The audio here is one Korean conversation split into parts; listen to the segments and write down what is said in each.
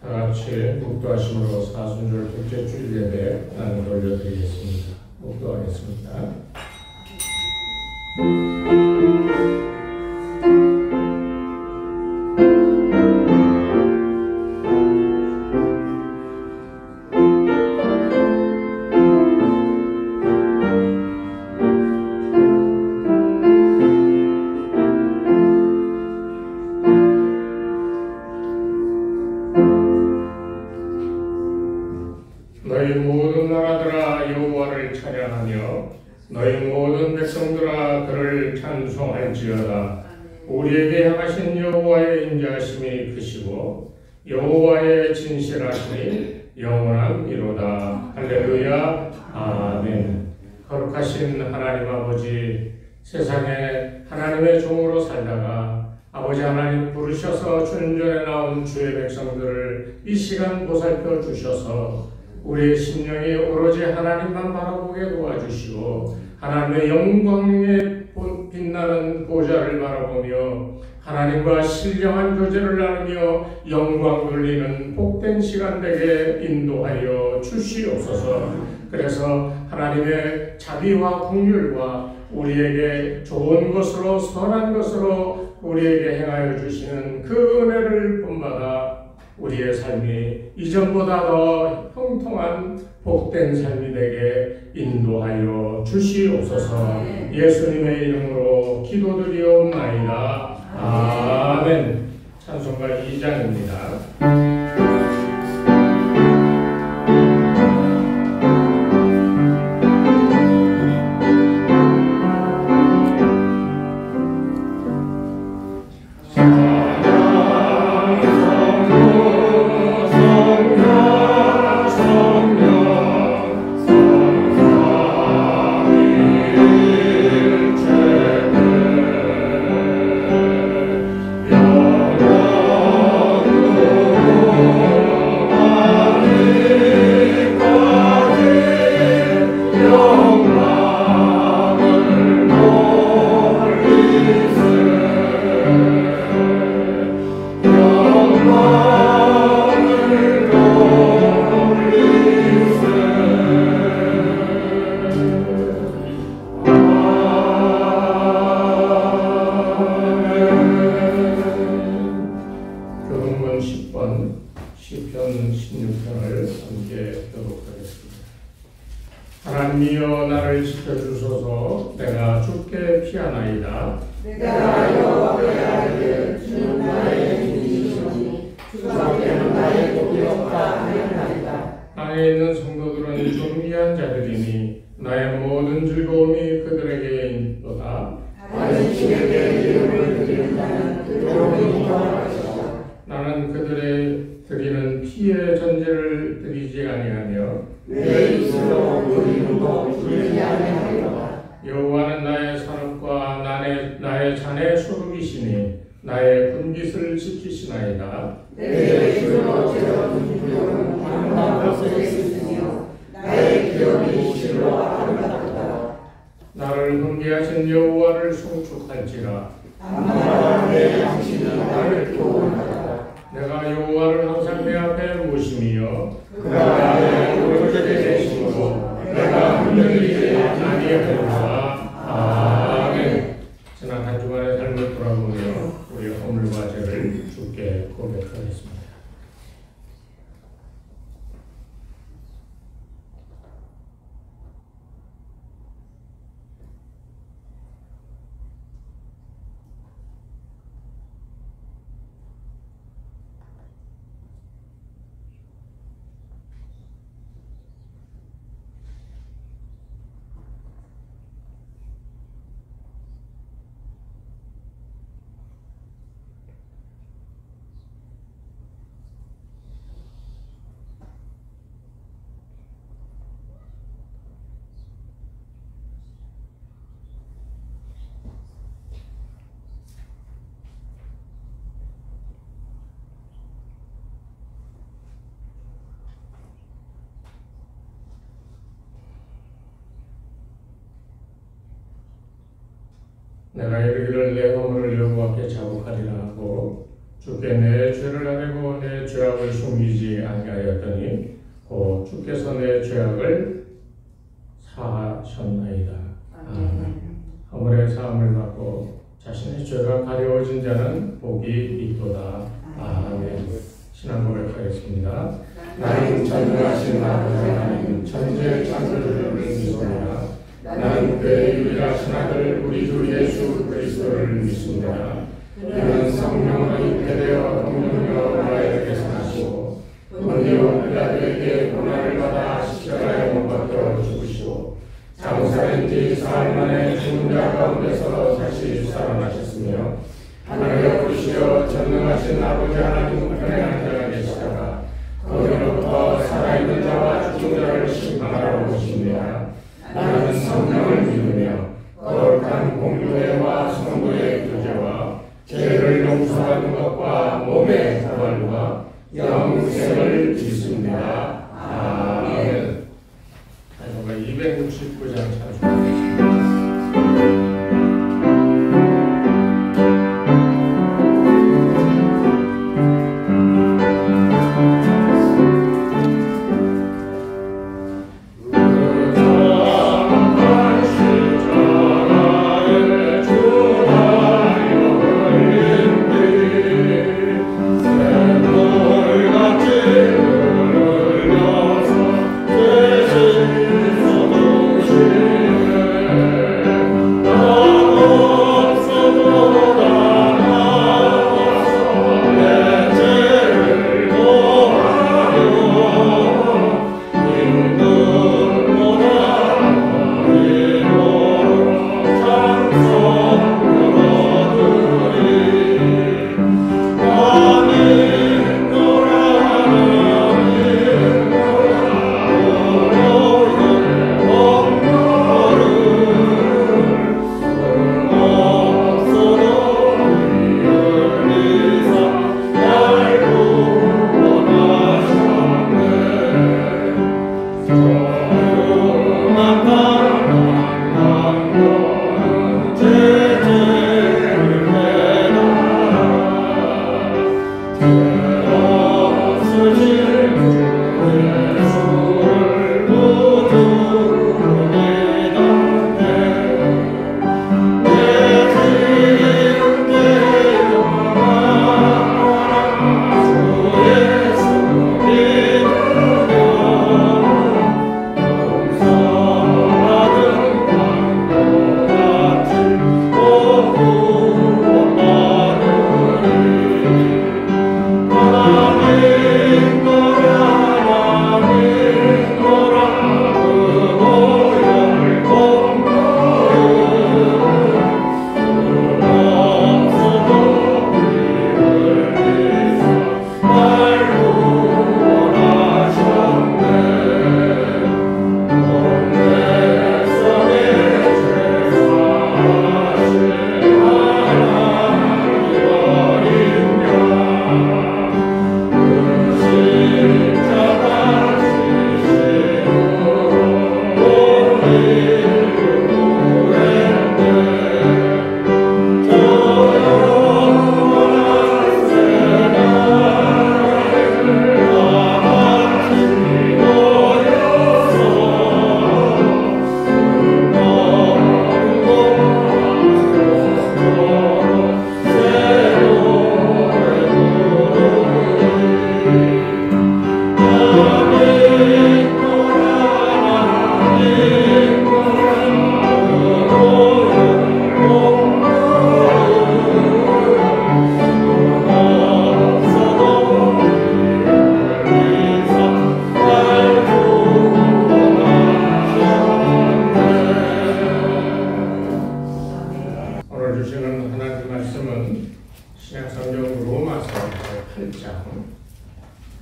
다 같이 묵도하심으로 사순절 둘째 주일 예배 나는 올려드리겠습니다. 묵도하겠습니다. 너희 모든 나라들아 여호와를 찬양하며 너희 모든 백성들아 그를 찬송할지어다. 우리에게 향하신 여호와의 인자하심이 크시고 여호와의 진실하심이 영원함이로다. 할렐루야. 아멘. 거룩하신 하나님 아버지, 세상에 하나님의 종으로 살다가 아버지 하나님 부르셔서 주님전에 나온 주의 백성들을 이 시간 보살펴 주셔서 우리의 심령이 오로지 하나님만 바라보게 도와주시고 하나님의 영광에 빛나는 보좌를 바라보며 하나님과 신령한 교제를 나누며 영광 돌리는 복된 시간 되게 인도하여 주시옵소서. 그래서 하나님의 자비와 긍휼과 우리에게 좋은 것으로 선한 것으로 우리에게 행하여 주시는 그 은혜를 본받아 우리의 삶이 이전보다 더 형통한 복된 삶이 되게 인도하여 주시옵소서. 예수님의 이름으로 기도드리옵나이다. 아멘. 찬송가 2장입니다. 시편 16편을 함께 교독하겠습니다. 하나님이여 나를 지켜주소서. 내가 주께 피하나이다. 내가 여호와께 아뢰되 주는 나의 힘이시오니 주께는 나의 공격과 하나이다. 땅에 있는 성도들은 존귀한 자들이니 나의 모든 즐거움이 그들에게 있도다. 다른 신에게 이름을 드리는 자는 그들로 인정하리라. 나는 그들의 드리는 피의 전제를 드리지 아니하며 내 입술로 그 이름도 부르지 아니하리로다. 여호와는 나의 산업과 나의 잔의 소득이시니 나의 군깃을 지키시나이다. 내 입술로 제어는 불교는 아름다운 것을 있으며 나의 기업이 실로 아름답도다. 나를 훈계하신 여호와를 송축할지라. 밤마다 내 양심이 나를 교훈하다. 내가 여호와를 항상 내 앞에 모심이여 그가 나의 오른쪽에 계시고 내가 흔들리지 아니하리로다. 아멘. 지난 한 주간의 삶을 돌아보며 우리 허물과 죄를 주께 고백하겠습니다. 내가 이르기를 내 허물을 여호와께 자복하리라 하고 주께 내 죄를 아뢰고 내 죄악을 숨기지 아니하였더니 곧 주께서 내 죄악을 사하셨나이다. 허물의 사함을 받고 자신의 죄가 가려워진 자는 복이 있도다. 아멘. 신앙 고백하겠습니다. 나는 전능하신 아버지 하나님 천지의 창조주를 믿습니다. 나는 그의 유일하신 아들 우리 주 예수 그리스도를 믿습니다. 그는 성령으로 잉태되어 동정녀 마리아에게서 나시고 본디오 빌라도에게 고난을 받아 십자가에 못 박혀 죽으시고 장사된 지 사흘 만에 죽은 자 가운데서 다시 살아나셨으며 하늘에 오르시어 전능하신 아버지 하나님 우편에 앉아 계시다가 거기로부터 살아있는 자와 죽은 자를 심판하러 오십니다. 나는 성령을 믿으며 거룩한 공교회와 성도의 교제와 죄를 용서하는 것과 몸의 부활과 영생을 믿습니다. 아멘. 우리가 269장 찬송하겠습니다.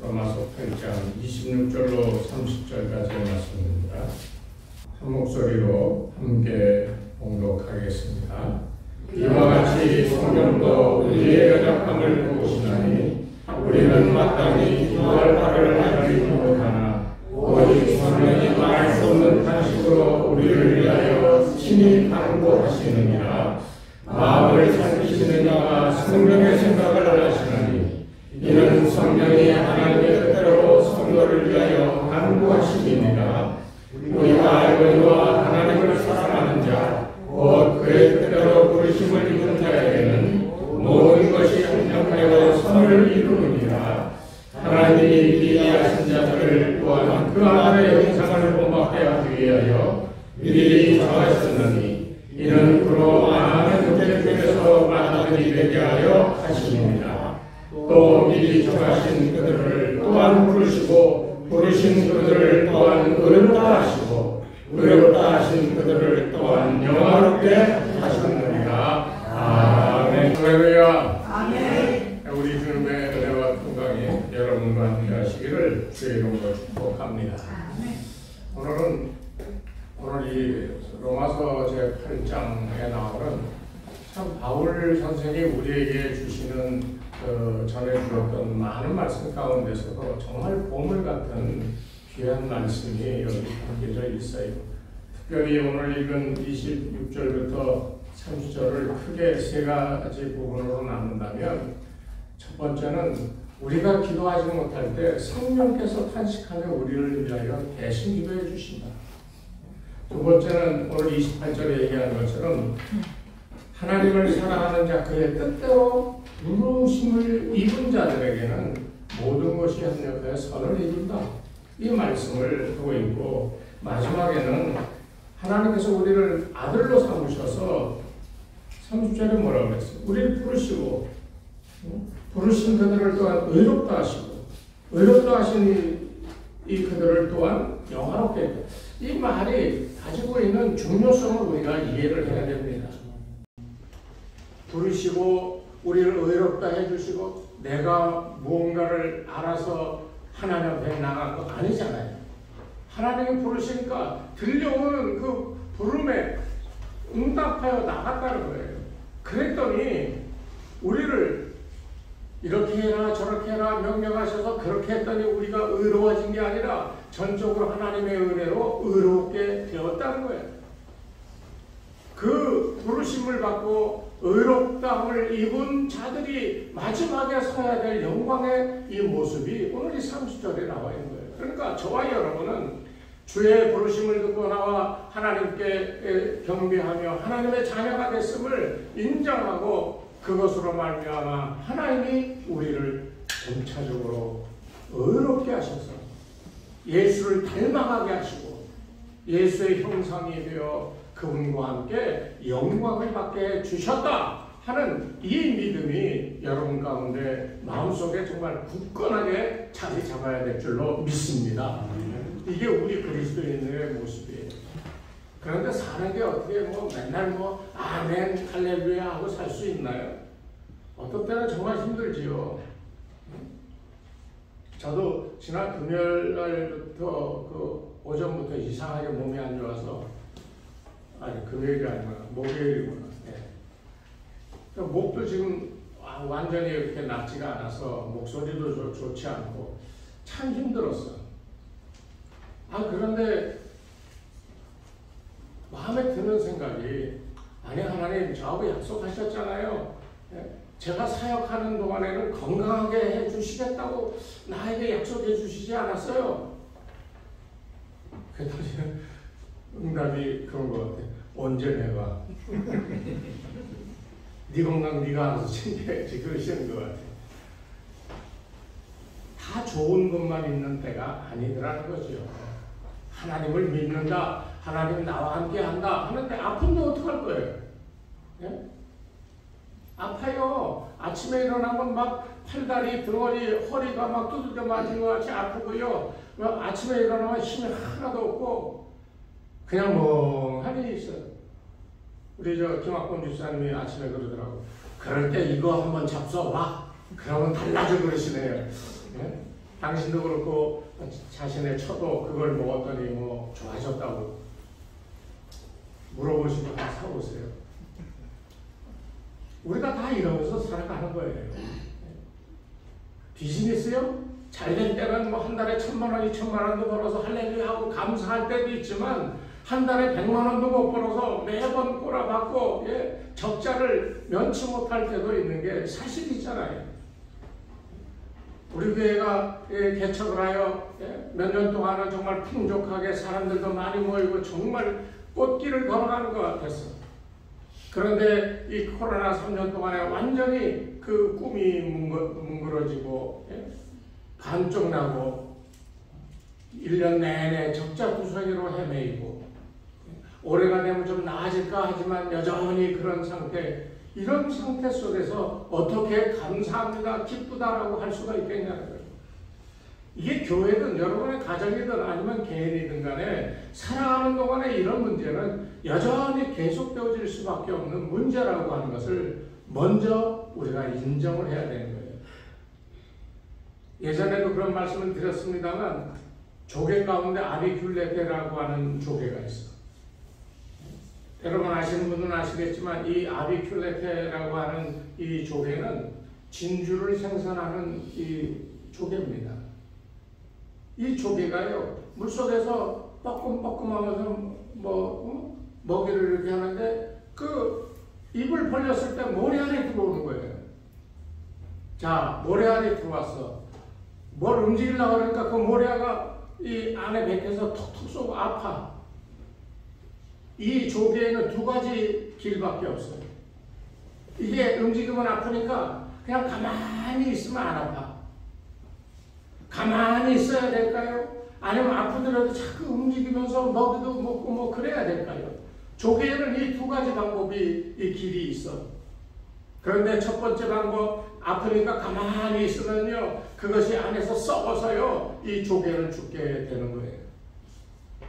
로마서 8장 26절로 30절까지의 말씀입니다. 한 목소리로 함께 봉독하겠습니다. 이와 같이 성경도 우리의 연약함을 보시나니 우리는 마땅히 기도할 바를 알지 못하나 오직 성령이 말할 수 없는 탄식으로 우리를 위하여 친히 간구하시느니라. 마음을 살피시는 이가 성령의 생각을 하시나니 하시느니라. 하나님이 미리 하신 자들을 또한 그 아들의 형상을 본받게 하기 위하여 미리 정하셨느니 이는 그로 많은 형제 중에서 많은 되게 하여 하시느니라. 또 미리 정하신 그들을 또한 부르시고 부르신 그들을 또한 의롭다 하시고 의롭다 하신 그들을 또한 영화롭게 하셨느니라. 아멘. 할렐루야. 아멘. 우리 주님의 은혜와 평강이 여러분과 함께 하시기를 주의 이름으로 축복합니다. 오늘 이 로마서 제8장에 나오는 참 바울 선생이 우리에게 주시는 전해주었던 많은 말씀 가운데서도 정말 보물 같은 귀한 말씀이 여기 담겨져 있어요. 특별히 오늘 읽은 26절부터 30절을 크게 세 가지 부분으로 나눈다면, 첫 번째는 우리가 기도하지 못할 때 성령께서 탄식하며 우리를 위하여 대신 기도해 주신다. 두 번째는 오늘 28절에 얘기하는 것처럼 하나님을 사랑하는 자 그의 뜻대로 부르심을 입은 자들에게는 모든 것이 협력하여 선을 이룬다. 이 말씀을 두고 있고, 마지막에는 하나님께서 우리를 아들로 삼으셔서 30절에 뭐라고 그랬어요? 우리를 부르시고 부르신 그들을 또한 의롭다 하시고 의롭다 하신 이 그들을 또한 영화롭게 했다. 이 말이 가지고 있는 중요성을 우리가 이해를 해야 됩니다. 부르시고 우리를 의롭다 해주시고 내가 무언가를 알아서 하나님 앞에 나간 거 아니잖아요. 하나님이 부르시니까 들려오는 그 부름에 응답하여 나갔다는 거예요. 그랬더니 우리를 이렇게 해라 저렇게 해라 명령하셔서 그렇게 했더니 우리가 의로워진 게 아니라 전적으로 하나님의 은혜로 의롭게 되었다는 거예요. 그 부르심을 받고 의롭다함을 입은 자들이 마지막에 서야 될 영광의 이 모습이 오늘 이 30절에 나와 있는 거예요. 그러니까 저와 여러분은 주의 부르심을 듣고 나와 하나님께 경배하며 하나님의 자녀가 됐음을 인정하고 그것으로 말미암아 하나님이 우리를 점차적으로 의롭게 하셔서 예수를 닮아가게 하시고 예수의 형상이 되어 그분과 함께 영광을 받게 주셨다 하는 이 믿음이 여러분 가운데 마음속에 정말 굳건하게 자리 잡아야 될 줄로 믿습니다. 이게 우리 그리스도인의 모습이에요. 그런데 사는 게 어떻게 맨날 아멘 할렐루야 하고 살 수 있나요? 어떤 때는 정말 힘들지요. 저도 지난 금요일 날부터 오전부터 이상하게 몸이 안 좋아서, 아니 금요일이 아니구나 목요일이구나. 네. 목도 지금 완전히 이렇게 낫지가 않아서 목소리도 좋지 않고 참 힘들었어. 그런데 마음에 드는 생각이, 아니 하나님 저하고 약속하셨잖아요. 제가 사역하는 동안에는 건강하게 해주시겠다고 나에게 약속해 주시지 않았어요? 그랬더니 응답이 그런 것 같아. 언제 내가 네 건강 네가 알아서 챙겨야지 그러시는 것 같아. 다 좋은 것만 있는 때가 아니더라는 거죠. 하나님을 믿는다, 하나님 나와 함께 한다 하는데 아픈데 어떡할 거예요? 예? 아파요. 아침에 일어나면 막 팔다리, 등허리, 허리가 막 두들겨 맞은 것 같이 아프고요. 아침에 일어나면 힘이 하나도 없고 그냥 멍하니 있어요. 우리 김학권 집사님이 아침에 그러더라고. 그럴 때 이거 한번 잡숴봐. 그러면 달라져 그러시네요. 예? 당신도 그렇고 자신의 처도 그걸 먹었더니 좋아졌다고 물어보시고 다 사오세요. 우리가 다 이러면서 살아가는 거예요. 비즈니스요? 잘될 때는 한 달에 1,000만 원, 2,000만 원도 벌어서 할렐루야 하고 감사할 때도 있지만 한 달에 100만 원도 못 벌어서 매번 꼬라박고 적자를 면치 못할 때도 있는 게 사실이잖아요. 우리 교회가 개척을 하여 몇 년 동안은 정말 풍족하게 사람들도 많이 모이고 정말 꽃길을 걸어가는 것 같았어. 그런데 이 코로나 3년 동안에 완전히 그 꿈이 뭉그러지고 반쪽 나고 1년 내내 적자구석이로 헤매이고 올해가 되면 좀 나아질까 하지만 여전히 그런 상태, 이런 상태 속에서 어떻게 감사합니다, 기쁘다라고 할 수가 있겠냐는 거예요. 이게 교회든 여러분의 가정이든 아니면 개인이든 간에 살아가는 동안에 이런 문제는 여전히 계속되어질 수밖에 없는 문제라고 하는 것을 먼저 우리가 인정을 해야 되는 거예요. 예전에도 그런 말씀을 드렸습니다만 조개 가운데 아비큘레테라고 하는 조개가 있어. 여러분 아시는 분은 아시겠지만 이 아비큘레테라고 하는 이 조개는 진주를 생산하는 이 조개입니다. 이 조개가요 물속에서 뻐끔뻐끔하면서 먹이를 이렇게 하는데 그 입을 벌렸을 때 모래 안에 들어오는 거예요. 자, 모래 안에 들어왔어. 뭘 움직이려고 그러니까 그 모래가 이 안에 맥혀서 톡톡 쏘고 아파. 이 조개에는 두 가지 길밖에 없어요. 이게 움직이면 아프니까 그냥 가만히 있으면 안 아파. 가만히 있어야 될까요? 아니면 아프더라도 자꾸 움직이면서 먹이도 먹고 뭐 그래야 될까요? 조개에는 이 두 가지 방법이 이 길이 있어. 그런데 첫 번째 방법, 아프니까 가만히 있으면요 그것이 안에서 썩어서요 이 조개는 죽게 되는 거예요.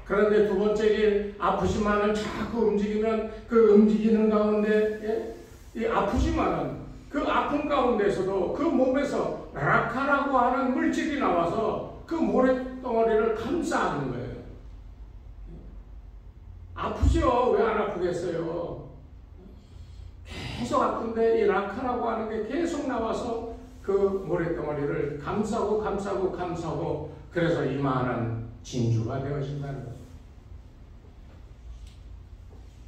그런데 두 번째 길, 아프지만은 자꾸 움직이면 그 움직이는 가운데 이 아프지만은 그 아픈 가운데서도 그 몸에서 라카라고 하는 물질이 나와서 그 모래덩어리를 감싸는 거예요. 아프죠? 왜 안 아프겠어요? 계속 아픈데 이 라카라고 하는 게 계속 나와서 그 모래덩어리를 감싸고 그래서 이만한 진주가 되어진다는 거예요.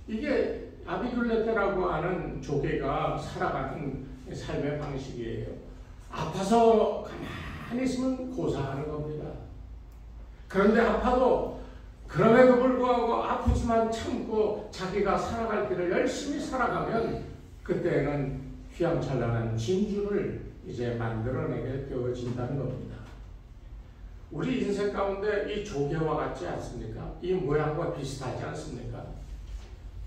이게 아비큘레테라고 하는 조개가 살아가는 삶의 방식이에요. 아파서 가만히 있으면 고사하는 겁니다. 그런데 아파도 그럼에도 불구하고 아프지만 참고 자기가 살아갈 길을 열심히 살아가면 그때는 휘황찬란한 진주를 이제 만들어내게 되어진다는 겁니다. 우리 인생 가운데 이 조개와 같지 않습니까? 이 모양과 비슷하지 않습니까?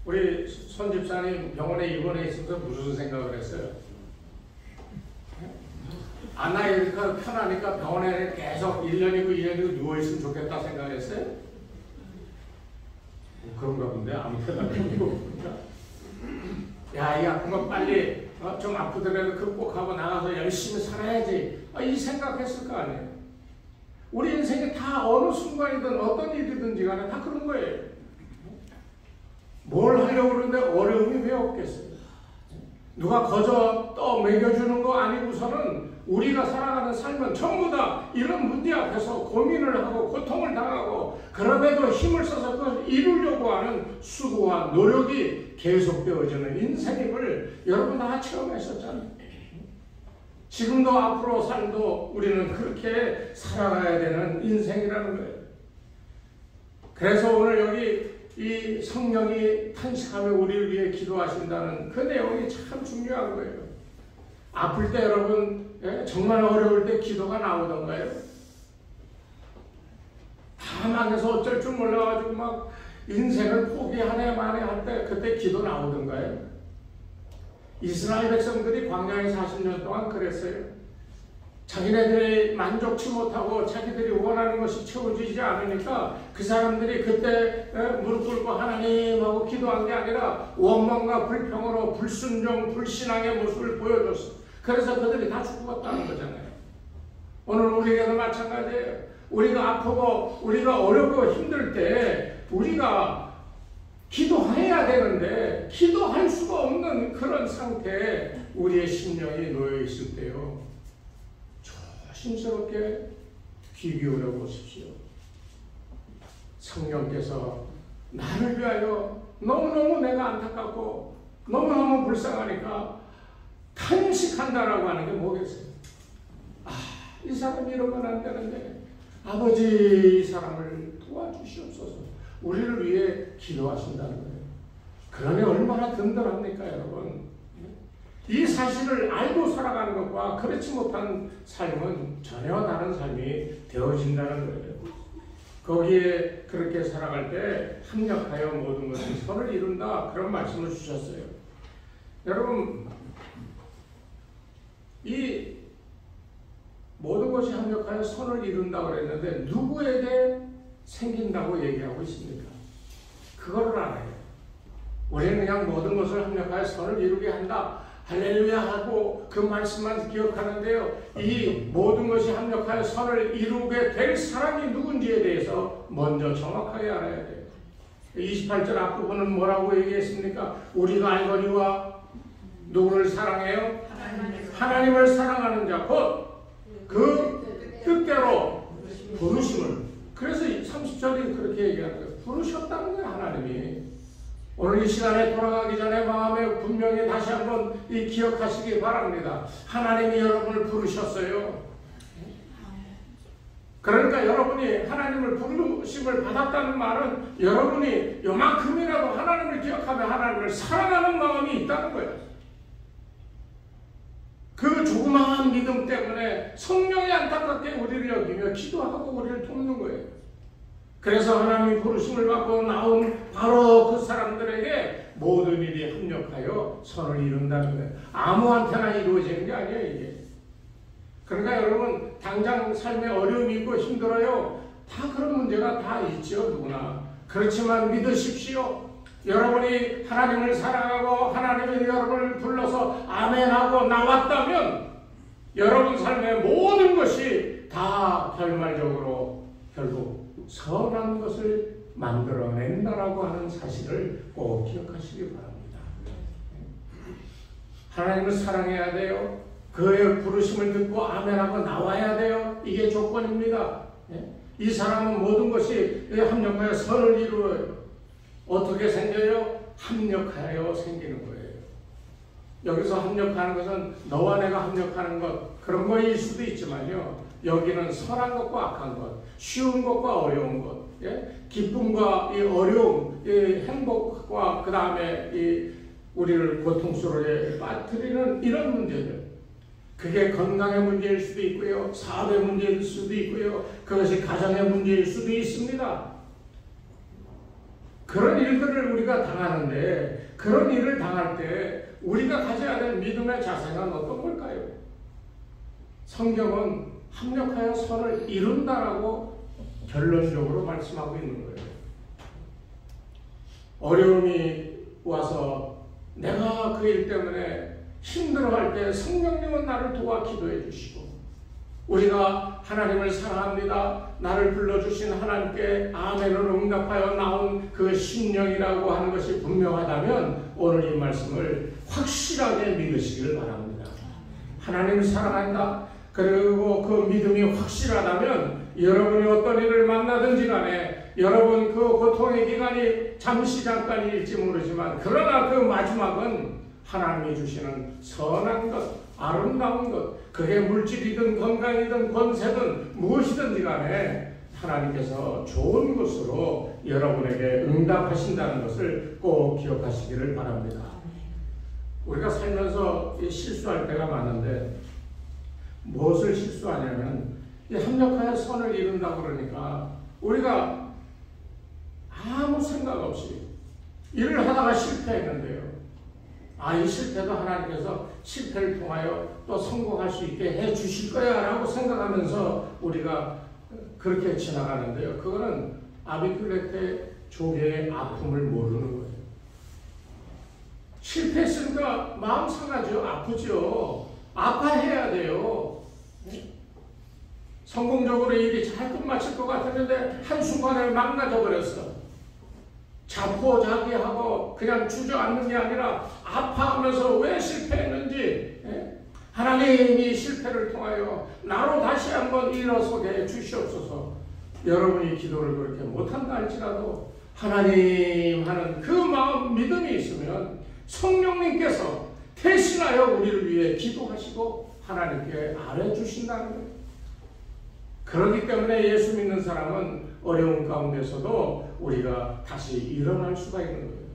우리 손 집사님 병원에 입원해 있으면서 무슨 생각을 했어요? 안나이니까 편하니까 병원에 계속 1년이고 누워있으면 좋겠다 생각했어요? 그런가 본데 아무 대답이고 야, 이 아픈 거 빨리 좀 아프더라도 극복하고 나가서 열심히 살아야지 이 생각했을 거 아니에요. 우리 인생이 다 어느 순간이든 어떤 일이든지 간에 다 그런 거예요. 뭘 하려고 그러는데 어려움이 왜 없겠어요? 누가 거저 떠 먹여주는 거 아니고서는 우리가 살아가는 삶은 전부 다 이런 문제 앞에서 고민을 하고 고통을 당하고 그럼에도 힘을 써서 그걸 이루려고 하는 수고와 노력이 계속되어지는 인생임을 여러분 다 체험하셨잖아요. 지금도 앞으로 삶도 우리는 그렇게 살아가야 되는 인생이라는 거예요. 그래서 오늘 여기 이 성령이 탄식하며 우리를 위해 기도하신다는 그 내용이 참 중요한 거예요. 아플 때 여러분 정말 어려울 때 기도가 나오던가요? 다 망해서 어쩔 줄 몰라가지고 막 인생을 포기하네 마네 할 때 그때 기도 나오던가요? 이스라엘 백성들이 광야에 40년 동안 그랬어요. 자기네들이 만족치 못하고 자기들이 원하는 것이 채워지지 않으니까 그 사람들이 그때 무릎 꿇고 하나님하고 기도한 게 아니라 원망과 불평으로 불순종, 불신앙의 모습을 보여줬어. 그래서 그들이 다 죽었다는 거잖아요. 오늘 우리에게도 마찬가지예요. 우리가 아프고 우리가 어렵고 힘들 때 우리가 기도해야 되는데 기도할 수가 없는 그런 상태에 우리의 심령이 놓여 있을 때요. 조심스럽게 귀 기울여 보십시오. 성령께서 나를 위하여 너무너무 내가 안타깝고 너무너무 불쌍하니까 탄식한다라고 하는 게 뭐겠어요? 이 사람이 이러면 안 되는데 아버지 이 사람을 도와주시옵소서. 우리를 위해 기도하신다는 거예요. 그러니 얼마나 든든합니까 여러분? 이 사실을 알고 살아가는 것과 그렇지 못한 삶은 전혀 다른 삶이 되어진다는 거예요. 거기에 그렇게 살아갈 때 합력하여 모든 것이 선을 이룬다, 그런 말씀을 주셨어요. 여러분, 이 모든 것이 합력하여 선을 이룬다고 그랬는데 누구에게 생긴다고 얘기하고 있습니까? 그거를 알아요. 우리는 그냥 모든 것을 합력하여 선을 이루게 한다, 할렐루야 하고 그 말씀만 기억하는데요. 이 모든 것이 합력하여 선을 이루게 될 사람이 누군지에 대해서 먼저 정확하게 알아야 돼요. 28절 앞부분은 뭐라고 얘기했습니까? 우리가 알거니와 누구를 사랑해요? 하나님을 사랑하는 자, 곧 그 뜻대로 부르심을. 그래서 30절이 그렇게 얘기하는 거예요. 부르셨다는 거예요, 하나님이. 오늘 이 시간에 돌아가기 전에 마음에 분명히 다시 한번 기억하시기 바랍니다. 하나님이 여러분을 부르셨어요. 그러니까 여러분이 하나님을 부르심을 받았다는 말은 여러분이 요만큼이라도 하나님을 기억하며 하나님을 사랑하는 마음이 있다는 거예요. 그 조그마한 믿음 때문에 성령이 안타깝게 우리를 여기며 기도하고 우리를 돕는 거예요. 그래서 하나님이 부르심을 받고 나온 바로 그 사람들에게 모든 일이 합력하여 선을 이룬다는 거예요. 아무한테나 이루어지는 게 아니에요, 이게. 그러니까 여러분, 당장 삶에 어려움이 있고 힘들어요. 다 그런 문제가 다 있죠, 누구나. 그렇지만 믿으십시오. 여러분이 하나님을 사랑하고 하나님이 여러분을 불러서 아멘하고 나왔다면 여러분 삶의 모든 것이 다 결말적으로 결국 선한 것을 만들어낸다라고 하는 사실을 꼭 기억하시기 바랍니다. 하나님을 사랑해야 돼요. 그의 부르심을 듣고 아멘하고 나와야 돼요. 이게 조건입니다. 이 사람은 모든 것이 합력하여 선을 이루어요. 어떻게 생겨요? 합력하여 생기는 거예요. 여기서 합력하는 것은 너와 내가 합력하는 것, 그런 거일 수도 있지만요. 여기는 선한 것과 악한 것, 쉬운 것과 어려운 것, 기쁨과 이 어려움, 이 행복과 그 다음에 이 우리를 고통스러움에 빠뜨리는 이런 문제들. 그게 건강의 문제일 수도 있고요. 사업의 문제일 수도 있고요. 그것이 가정의 문제일 수도 있습니다. 그런 일들을 우리가 당하는데 그런 일을 당할 때 우리가 가져야 될 믿음의 자세는 어떤 걸까요? 성경은 합력하여 선을 이룬다라고 결론적으로 말씀하고 있는 거예요. 어려움이 와서 내가 그 일 때문에 힘들어할 때 성령님은 나를 도와 기도해 주시고 우리가 하나님을 사랑합니다. 나를 불러주신 하나님께 아멘을 응답하여 나온 그 심령이라고 하는 것이 분명하다면 오늘 이 말씀을 확실하게 믿으시길 바랍니다. 하나님을 사랑한다. 그리고 그 믿음이 확실하다면 여러분이 어떤 일을 만나든지 간에 여러분 그 고통의 기간이 잠깐일지 모르지만 그러나 그 마지막은 하나님이 주시는 선한 것, 아름다운 것, 그게 물질이든 건강이든 권세든 무엇이든지 간에 하나님께서 좋은 것으로 여러분에게 응답하신다는 것을 꼭 기억하시기를 바랍니다. 우리가 살면서 실수할 때가 많은데 무엇을 실수하냐면 합력하여 선을 이룬다고 그러니까 우리가 아무 생각 없이 일을 하다가 실패했는데요. 이 실패도 하나님께서 실패를 통하여 또 성공할 수 있게 해 주실 거야 라고 생각하면서 우리가 그렇게 지나가는데요. 그거는 아비클레테 조개의 아픔을 모르는 거예요. 실패했으니까 마음 상하죠. 아프죠. 아파해야 돼요. 성공적으로 일이 잘 끝마칠 것 같았는데 한순간에 망가져 버렸어. 자포자기하고 그냥 주저앉는 게 아니라 아파하면서 왜 실패했는지 하나님이 실패를 통하여 나로 다시 한번 일어서게 주시옵소서. 여러분이 기도를 그렇게 못한다 할지라도 하나님 하는 그 마음 믿음이 있으면 성령님께서 대신하여 우리를 위해 기도하시고 하나님께 아뢰주신다는 거예요. 그렇기 때문에 예수 믿는 사람은 어려운 가운데서도 우리가 다시 일어날 수가 있는 거예요.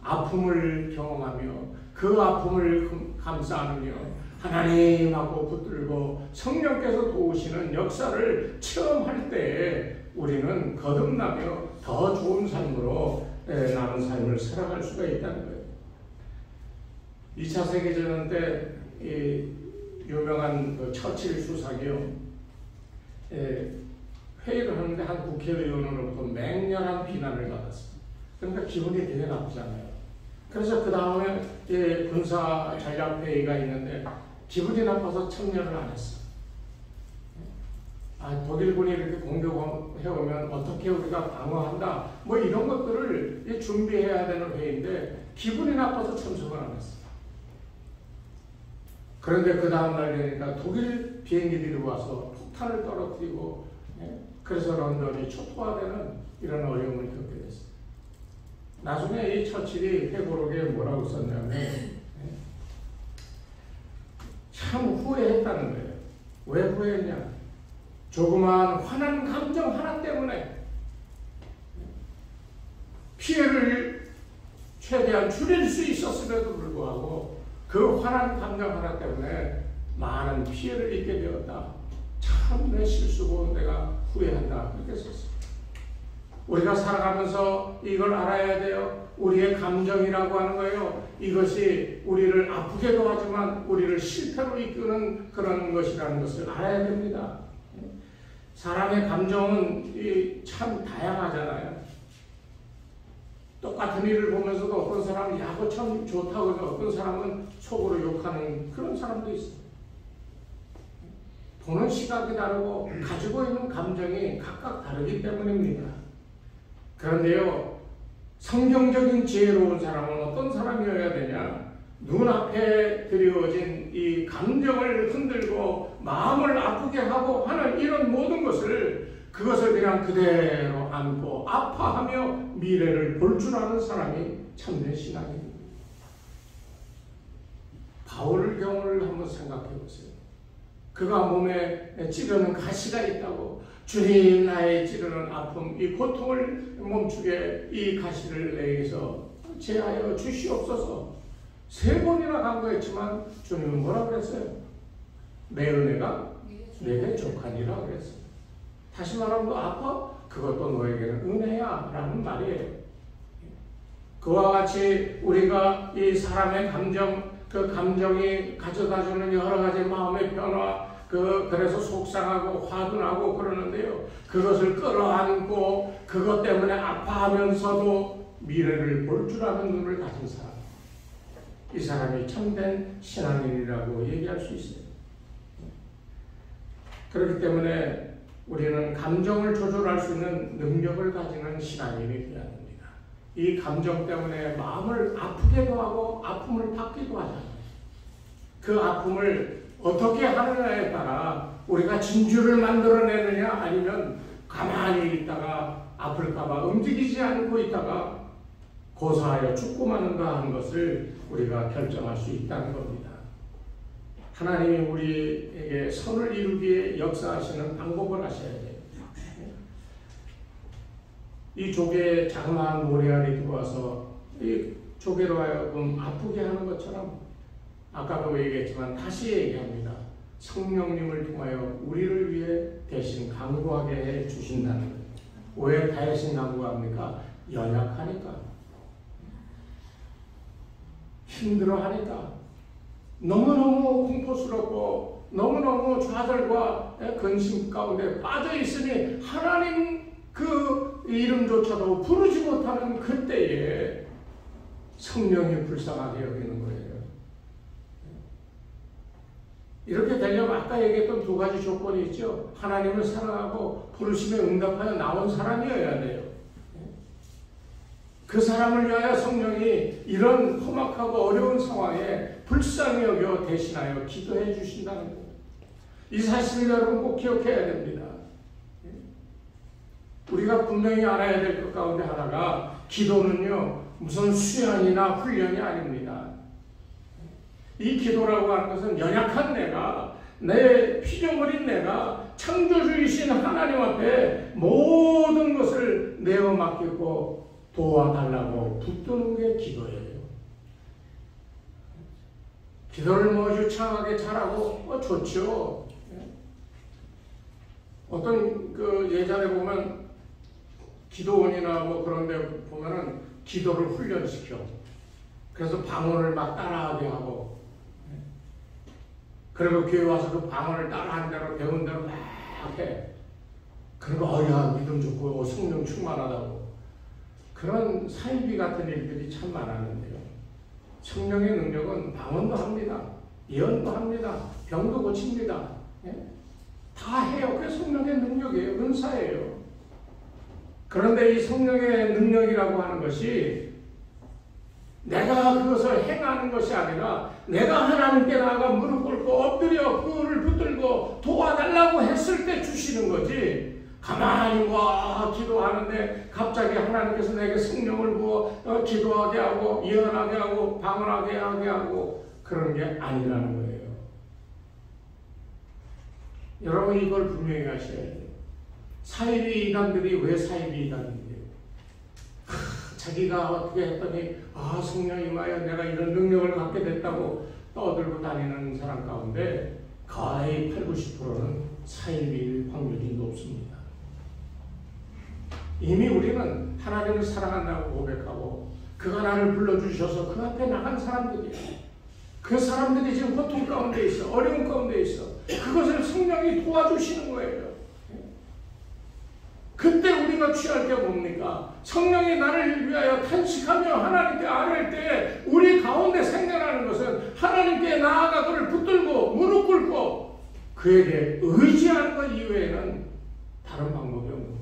아픔을 경험하며 그 아픔을 감싸 안으며 하나님하고 붙들고 성령께서 도우시는 역사를 체험할 때에 우리는 거듭나며 더 좋은 삶으로 남은 삶을 살아갈 수가 있다는 거예요. 2차 세계대전 때 이 유명한 그 처칠 수상이요, 회의를 하는데 한 국회의원으로부터 맹렬한 비난을 받았어요. 그러니까 기분이 되게 나쁘잖아요. 그래서 그 다음에 군사 전략 회의가 있는데 기분이 나빠서 참여를 안 했어. 독일군이 이렇게 공격해오면 어떻게 우리가 방어한다, 뭐 이런 것들을 준비해야 되는 회의인데 기분이 나빠서 참석을 안 했어. 그런데 그 다음날 되니까 독일 비행기들이 와서 폭탄을 떨어뜨리고, 그래서 런던이 초토화되는 이런 어려움을 겪게 됐어요. 나중에 이 처칠이 회고록에 뭐라고 썼냐면 참 후회했다는 거예요. 왜 후회했냐? 조그만 화난 감정 하나 때문에 피해를 최대한 줄일 수 있었음에도 불구하고 그 화난 감정 하나 때문에 많은 피해를 입게 되었다. 참 내 실수고 내가 후회한다. 그렇게 썼어요. 우리가 살아가면서 이걸 알아야 돼요. 우리의 감정이라고 하는 거예요. 이것이 우리를 아프게도 하지만 우리를 실패로 이끄는 그런 것이라는 것을 알아야 됩니다. 사람의 감정은 참 다양하잖아요. 똑같은 일을 보면서도 어떤 사람은 야구 참 좋다고 해서 어떤 사람은 속으로 욕하는 그런 사람도 있어요. 보는 시각이 다르고 가지고 있는 감정이 각각 다르기 때문입니다. 그런데요, 성경적인 지혜로운 사람은 어떤 사람이어야 되냐? 눈앞에 드리워진 이 감정을 흔들고 마음을 아프게 하고 하는 이런 모든 것을 그것을 그냥 그대로 안고 아파하며 미래를 볼 줄 아는 사람이 참된 신앙입니다. 바울의 경우를 한번 생각해 보세요. 그가 몸에 찌르는 가시가 있다고, 주님 나의 찌르는 아픔, 이 고통을 멈추게 이 가시를 내게서 제하여 주시옵소서. 3번이나 간구했지만 주님은 뭐라 그랬어요? 내 은혜가 내게 족하니라 그랬어요. 다시 말하면 너 아파? 그것도 너에게는 은혜야 라는 말이에요. 그와 같이 우리가 이 사람의 감정, 그 감정이 가져다주는 여러 가지 마음의 변화, 그래서 속상하고 화도 나고 그러는데요. 그것을 끌어안고 그것 때문에 아파하면서도 미래를 볼 줄 아는 눈을 가진 사람, 이 사람이 참된 신앙인이라고 얘기할 수 있어요. 그렇기 때문에 우리는 감정을 조절할 수 있는 능력을 가지는 신앙인이 되어야 됩니다. 이 감정 때문에 마음을 아프게도 하고 아픔을 받기도 하잖아요. 그 아픔을 어떻게 하느냐에 따라 우리가 진주를 만들어내느냐 아니면 가만히 있다가 아플까봐 움직이지 않고 있다가 고사하여 죽고 마는가 하는 것을 우리가 결정할 수 있다는 겁니다. 하나님이 우리에게 선을 이루기에 역사하시는 방법을 아셔야 돼요. 이 조개에 자그마한 모래알이 들어와서 이 조개로 하여금 아프게 하는 것처럼, 아까도 얘기했지만 다시 얘기합니다. 성령님을 통하여 우리를 위해 대신 간구하게 해 주신다는 거예요. 왜 대신 간구합니까? 연약하니까, 힘들어하니까, 너무너무 공포스럽고 너무너무 좌절과 근심 가운데 빠져 있으니 하나님 그 이름조차도 부르지 못하는 그때에 성령이 불쌍하게 여기는 거예요. 이렇게 되려면 아까 얘기했던 2가지 조건이 있죠. 하나님을 사랑하고 부르심에 응답하여 나온 사람이어야 돼요. 그 사람을 위하여 성령이 이런 험악하고 어려운 상황에 불쌍히 여겨 대신하여 기도해 주신다는 거예요. 이 사실을 여러분 꼭 기억해야 됩니다. 우리가 분명히 알아야 될 것 가운데 하나가, 기도는요 무슨 수련이나 훈련이 아닙니다. 이 기도라고 하는 것은 연약한 내가, 내 피조물인 내가 창조주이신 하나님 앞에 모든 것을 내어 맡기고 도와달라고 붙드는 게 기도예요. 기도를 뭐 유창하게 잘하고 좋죠. 어떤 그 예전에 보면 기도원이나 뭐 그런 데 보면은 기도를 훈련시켜. 그래서 방언을 막 따라하게 하고, 그리고 교회 와서 그 방언을 따라한 대로 배운 대로 막 해. 그리고 야 믿음 좋고 성령 충만하다고. 그런 사이비 같은 일들이 참 많았는데요. 성령의 능력은 방언도 합니다. 예언도 합니다. 병도 고칩니다. 다 해요. 그게 성령의 능력이에요. 은사예요. 그런데 이 성령의 능력이라고 하는 것이 내가 그것을 행하는 것이 아니라 내가 하나님께 나아가 무릎 꿇고 엎드려 그를 붙들고 도와달라고 했을 때 주시는 거지. 가만히 기도하는데 갑자기 하나님께서 내게 성령을 부어 기도하게 하고 예언하게 하고 방언하게 하고 그런 게 아니라는 거예요. 여러분 이걸 분명히 하셔야 돼요. 사이비 이단들이 왜 사이비 이단인데요? 자기가 어떻게 했더니 성령 임하여 내가 이런 능력을 갖게 됐다고 떠들고 다니는 사람 가운데 거의 80~90%는 사이비일 확률이 높습니다. 이미 우리는 하나님을 사랑한다고 고백하고 그가 나를 불러주셔서 그 앞에 나간 사람들이에요. 그 사람들이 지금 고통 가운데 있어. 어려움 가운데 있어. 그것을 성령이 도와주시는 거예요. 그때 우리가 취할 게 뭡니까? 성령이 나를 위하여 탄식하며 하나님께 아뢰을 때 우리 가운데 생겨나는 것은 하나님께 나아가 그를 붙들고 무릎 꿇고 그에게 의지하는 것 이외에는 다른 방법이 없는 거예요.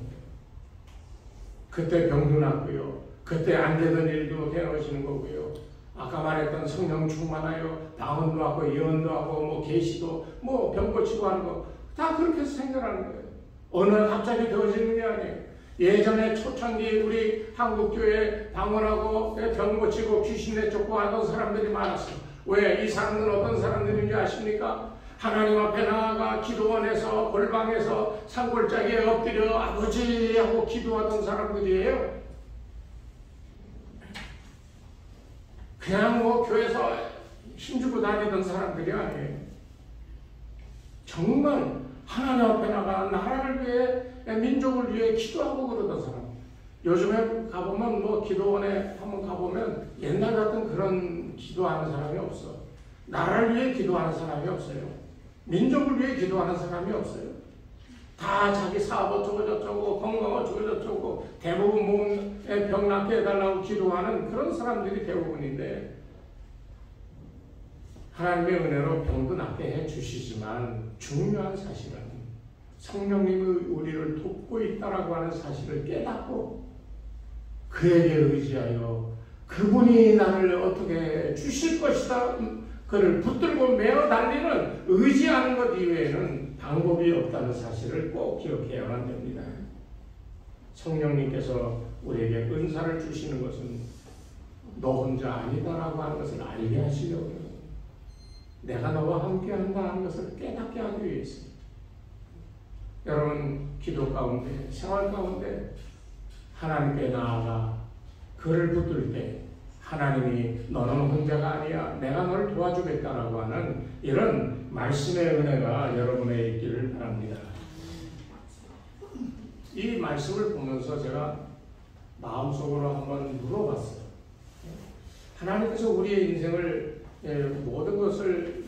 그때 병도 낫고요. 그때 안 되던 일도 되어지는 거고요. 아까 말했던 성령 충만하여 방언도 하고 예언도 하고 뭐 계시도 뭐 병 고치고 하는 거 다 그렇게 해서 생겨나는 거예요. 어느 날 갑자기 되어지는 게 아니에요. 예전에 초창기 우리 한국교회 방언하고 병 고치고 귀신 내쫓고 하던 사람들이 많았어요. 왜? 이 사람들은 어떤 사람들인지 아십니까? 하나님 앞에 나아가 기도원에서 골방에서 산골짜기에 엎드려 아버지 하고 기도하던 사람들이에요. 그냥 뭐 교회에서 힘주고 다니던 사람들이 아니에요. 정말 하나님 앞에 나가 나라를 위해 민족을 위해 기도하고 그러던 사람. 요즘에 가보면 뭐 기도원에 한번 가보면 옛날 같은 그런 기도하는 사람이 없어. 나라를 위해 기도하는 사람이 없어요. 민족을 위해 기도하는 사람이 없어요. 다 자기 사업 어쩌고 저쩌고 건강 어쩌고 저쩌고 대부분 몸에 병 낫게 해달라고 기도하는 그런 사람들이 대부분인데 하나님의 은혜로 병도 낫게 해주시지만 중요한 사실은 성령님이 우리를 돕고 있다라고 하는 사실을 깨닫고 그에게 의지하여 그분이 나를 어떻게 주실 것이다 그를 붙들고 메어 달리는 의지하는 것 이외에는 방법이 없다는 사실을 꼭 기억해야만 됩니다. 성령님께서 우리에게 은사를 주시는 것은 너 혼자 아니다라고 하는 것을 알게 하시려고요. 내가 너와 함께한다 하는 것을 깨닫게 하기 위해서. 여러분 기도 가운데 생활 가운데 하나님께 나아가 그를 붙들 때 하나님이 너는 혼자가 아니야 내가 너를 도와주겠다라고 하는 이런 말씀의 은혜가 여러분의 있기를 바랍니다. 이 말씀을 보면서 제가 마음속으로 한번 물어봤어요. 하나님께서 우리의 인생을 모든 것을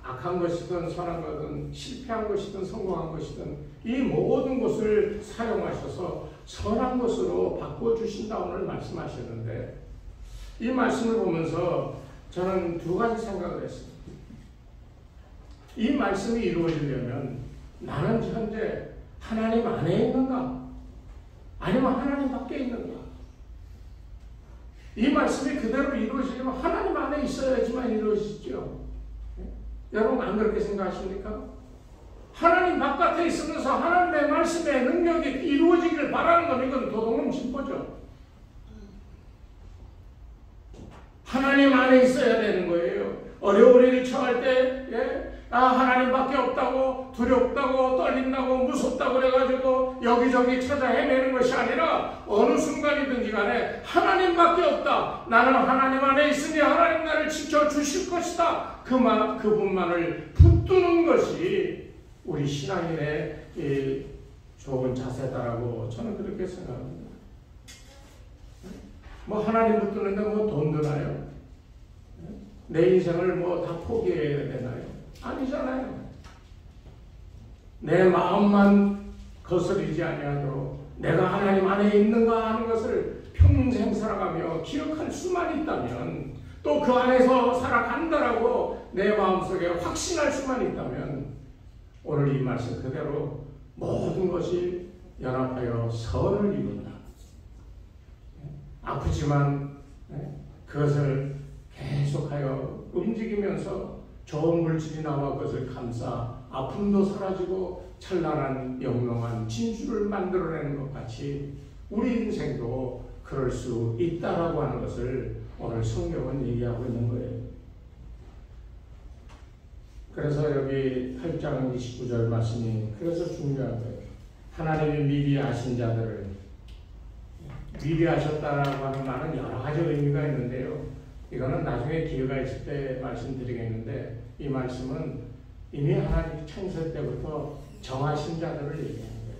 악한 것이든 선한 것이든 실패한 것이든 성공한 것이든 이 모든 것을 사용하셔서 선한 것으로 바꿔주신다 오늘 말씀하셨는데 이 말씀을 보면서 저는 두 가지 생각을 했습니다. 이 말씀이 이루어지려면 나는 현재 하나님 안에 있는가? 아니면 하나님 밖에 있는가? 이 말씀이 그대로 이루어지려면 하나님 안에 있어야지만 이루어지죠. 여러분 안 그렇게 생각하십니까? 하나님 바깥에 있으면서 하나님의 말씀의 능력이 이루어지기를 바라는 건 이건 도둑놈 심보죠. 하나님 안에 있어야 되는 거예요. 어려운 일을 처할 때 하나님밖에 없다고 두렵다고 떨린다고 무섭다고 그래가지고 여기저기 찾아 헤매는 것이 아니라 어느 순간이든지 간에 하나님밖에 없다. 나는 하나님 안에 있으니 하나님 나를 지켜주실 것이다. 그분만을 붙드는 것이 우리 신앙인의 이 좋은 자세다라고 저는 그렇게 생각합니다. 뭐 하나님 붙드는데 뭐 돈 드나요? 내 인생을 뭐 다 포기해야 되나요? 아니잖아요. 내 마음만 거스르지 아니하도록 내가 하나님 안에 있는가 하는 것을 평생 살아가며 기억할 수만 있다면, 또 그 안에서 살아간다라고 내 마음속에 확신할 수만 있다면, 오늘 이 말씀 그대로 모든 것이 연합하여 선을 이룬다. 아프지만 그것을 계속하여 움직이면서 좋은 물질이 나와 그것을 감싸 아픔도 사라지고 찬란한 영롱한 진주를 만들어내는 것 같이 우리 인생도 그럴 수 있다라고 하는 것을 오늘 성경은 얘기하고 있는 거예요. 그래서 여기 8장 29절 말씀이 그래서 중요한 거예요. 하나님이 미리 아신 자들을, 미리 아셨다라고 하는 말은 여러 가지 의미가 있는데요. 이거는 나중에 기회가 있을 때 말씀드리겠는데, 이 말씀은 이미 하나님 창세 때부터 정하신 자들을 얘기하는 거예요.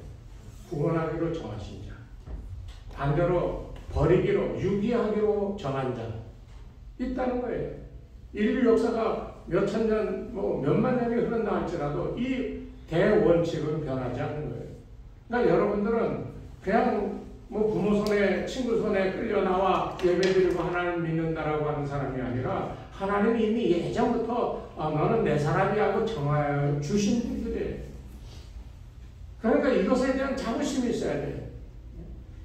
구원하기로 정하신 자, 반대로 버리기로, 유기하기로 정한 자 있다는 거예요. 인류 역사가 몇천 년, 뭐 몇만 년이 흐른다 할지라도 이 대원칙은 변하지 않는 거예요. 그러니까 여러분들은 그냥 뭐 부모 손에, 친구 손에 끌려 나와 예배드리고 하나님 믿는다라고 하는 사람이 아니라, 하나님이 이미 예전부터 너는 내 사람이야 하고 정하여 주신 분들이에요. 그러니까 이것에 대한 자부심이 있어야 돼요.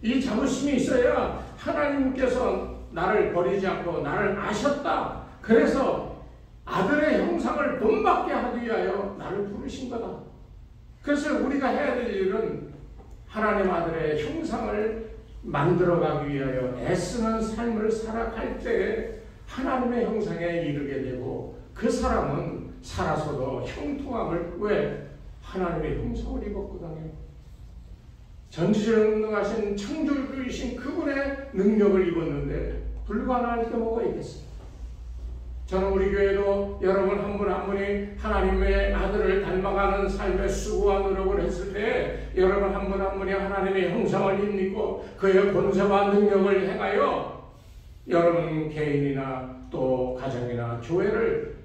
이 자부심이 있어야 하나님께서 나를 버리지 않고 나를 아셨다. 그래서 아들의 형상을 본받게 하기 위하여 나를 부르신 거다. 그래서 우리가 해야 될 일은 하나님 아들의 형상을 만들어가기 위하여 애쓰는 삶을 살아갈 때에 하나님의 형상에 이르게 되고, 그 사람은 살아서도 형통함을, 왜? 하나님의 형상을 입었거든요. 전지전능하신 창조주이신 그분의 능력을 입었는데 불가능할 게 뭐가 있겠어요? 저는 우리 교회도 여러분 한 분 한 분이 하나님의 아들을 닮아가는 삶에 수고와 노력을 했을 때, 여러분 한 분 한 분이 하나님의 형상을 입고 그의 권세와 능력을 행하여 여러분 개인이나 또 가정이나 교회를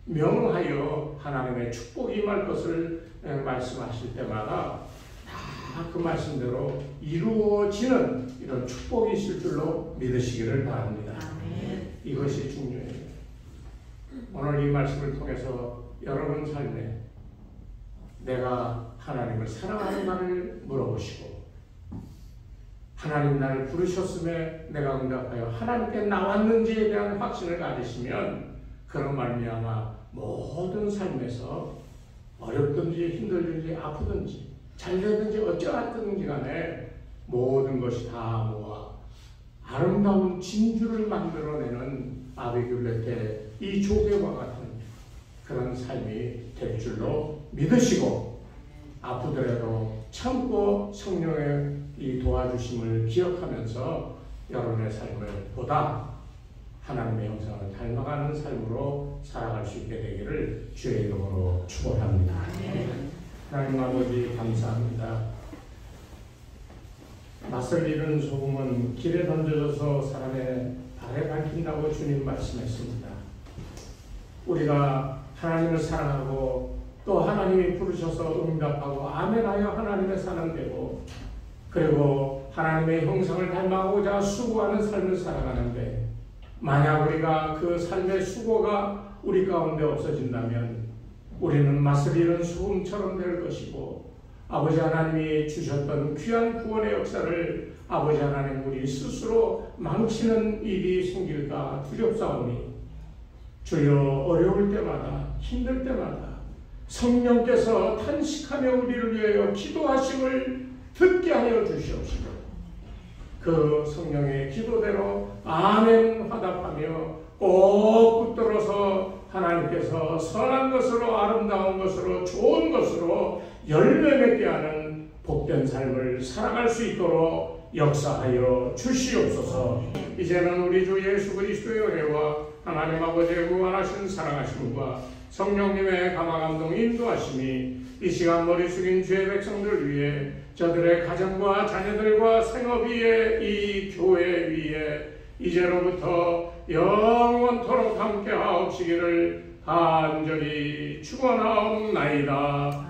명하여 하나님의 축복이 임할 것을 말씀하실 때마다 다 그 말씀대로 이루어지는 이런 축복이 있을 줄로 믿으시기를 바랍니다. 이것이 중요해요. 오늘 이 말씀을 통해서 여러분 삶에 내가 하나님을 사랑하는가를 물어보시고, 하나님 나를 부르셨음에 내가 응답하여 하나님께 나왔는지에 대한 확신을 가지시면, 그런 말미암아 모든 삶에서 어렵든지 힘들든지 아프든지 잘되든지 어쩌았든지 간에 모든 것이 다 모아 아름다운 진주를 만들어내는 아비듈렛의 이 조개와 같은 그런 삶이 될 줄로 믿으시고, 아프더라도 참고 성령의 이 도와주심을 기억하면서 여러분의 삶을 보다 하나님의 형상을 닮아가는 삶으로 살아갈 수 있게 되기를 주의 이름으로 축원합니다. 하나님 아버지 감사합니다. 낯을 잃은 소금은 길에 던져져서 사람의 발에 밟힌다고 주님 말씀했습니다. 우리가 하나님을 사랑하고 또 하나님이 부르셔서 응답하고 아멘하여 하나님의 사람 되고, 그리고 하나님의 형상을 닮아가고자 수고하는 삶을 살아가는데, 만약 우리가 그 삶의 수고가 우리 가운데 없어진다면 우리는 낯을 잃은 소금처럼 될 것이고, 아버지 하나님이 주셨던 귀한 구원의 역사를 아버지 하나님 우리 스스로 망치는 일이 생길까 두렵사오니, 주여 어려울 때마다 힘들 때마다 성령께서 탄식하며 우리를 위하여 기도하심을 듣게 하여 주시옵시고, 그 성령의 기도대로 아멘 화답하며 꼭 붙들어서 하나님께서 선한 것으로, 아름다운 것으로, 좋은 것으로 열매 맺게 하는 복된 삶을 살아갈 수 있도록 역사하여 주시옵소서. 이제는 우리 주 예수 그리스도의 은혜와 하나님 아버지의 무한하신 사랑하심과 성령님의 감화감동 인도하심이 이 시간 머리 숙인 주의 백성들 위해 저들의 가정과 자녀들과 생업 위에 이 교회 위에 이제로부터 영원토록 함께 하옵시기를 간절히 축원하옵나이다.